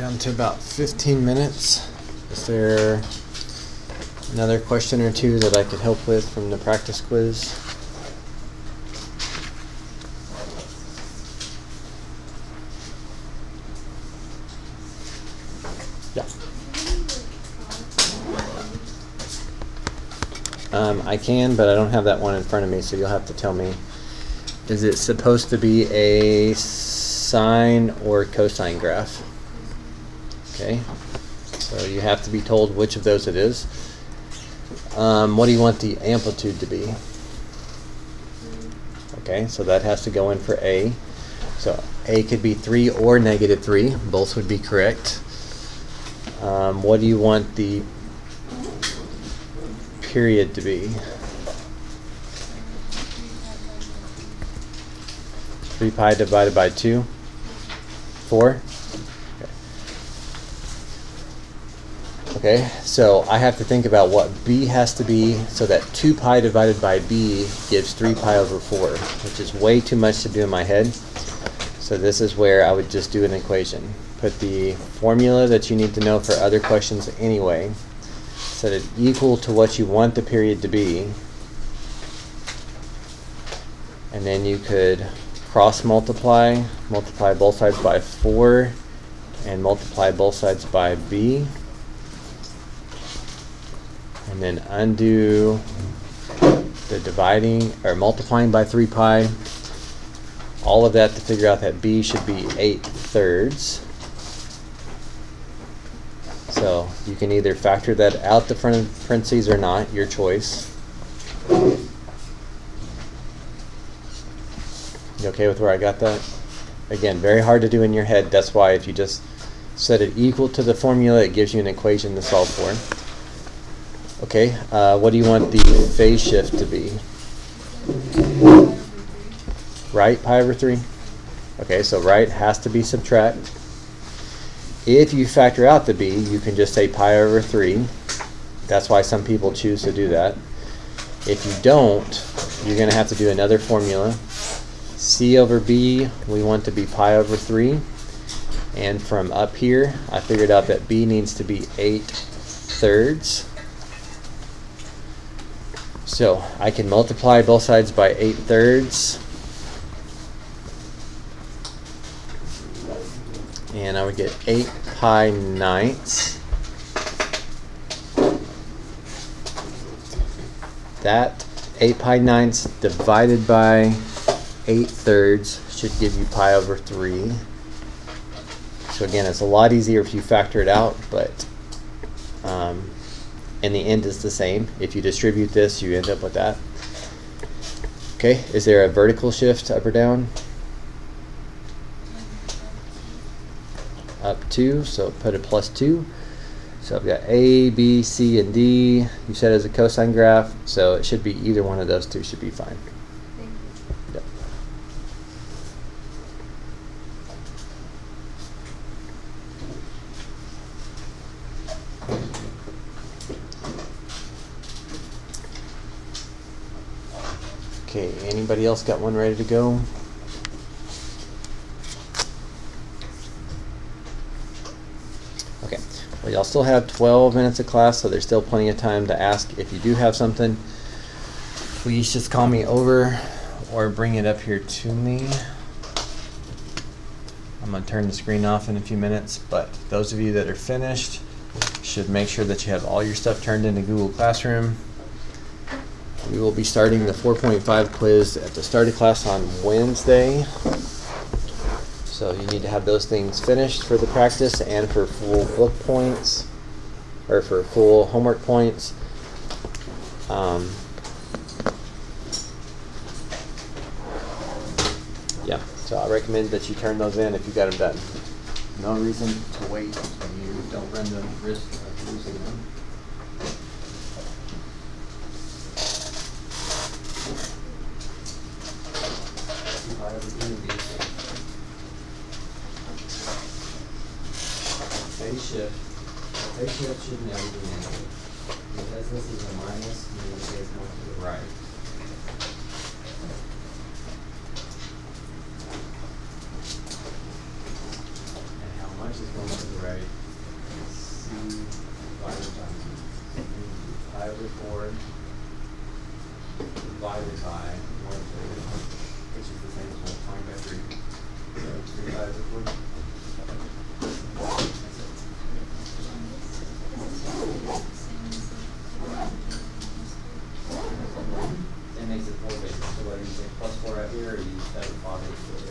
down to about 15 minutes. Is there another question or two that I could help with from the practice quiz? Yeah. I can, but I don't have that one in front of me, so you'll have to tell me. Is it supposed to be a sine or cosine graph? Okay, so you have to be told which of those it is. What do you want the amplitude to be? Okay, so that has to go in for A. So A could be 3 or -3. Both would be correct. What do you want the period to be? 3 pi divided by 2? 4? Okay, so I have to think about what b has to be, so that 2 pi divided by b gives 3 pi over 4, which is way too much to do in my head. So this is where I would just do an equation. Put the formula that you need to know for other questions anyway, set it equal to what you want the period to be, and then you could cross multiply both sides by 4, and multiply both sides by b. And then undo the dividing or multiplying by 3 pi. All of that to figure out that b should be 8/3. So you can either factor that out the front of parentheses or not, your choice. You okay with where I got that? Again, very hard to do in your head. That's why if you just set it equal to the formula, it gives you an equation to solve for. Okay, what do you want the phase shift to be? Right, pi over 3? Okay, so right has to be subtract. If you factor out the b, you can just say pi over 3. That's why some people choose to do that. If you don't, you're going to have to do another formula. C over b, we want to be pi over 3. And from up here, I figured out that b needs to be 8/3. So I can multiply both sides by 8/3. And I would get 8 pi ninths. That 8 pi ninths divided by 8/3 should give you pi over 3. So again, it's a lot easier if you factor it out, but in the end it's the same. If you distribute this, you end up with that. Okay, is there a vertical shift up or down? Up 2, so put a +2. So I've got A, B, C, and D. You said as a cosine graph, so it should be either one of those two should be fine. Yep. Okay, anybody else got one ready to go? Okay, well, y'all still have 12 minutes of class, so there's still plenty of time to ask. If you do have something, please just call me over or bring it up here to me. I'm going to turn the screen off in a few minutes, but those of you that are finished should make sure that you have all your stuff turned into Google Classroom. We will be starting the 4.5 quiz at the start of class on Wednesday. So you need to have those things finished for the practice and for full book points, or for full homework points. Yeah, so I recommend that you turn those in if you got them done. No reason to wait when you don't run the risk of losing them. Phase shift should never be negative. Because this is a minus, and the phase going to the right. And how much is going to the right? divided by 1/3, which is the same as multiplying by 3. So 3 5 is 40. That makes it 4 bases. So whether you say +4 out here or you just have a positive.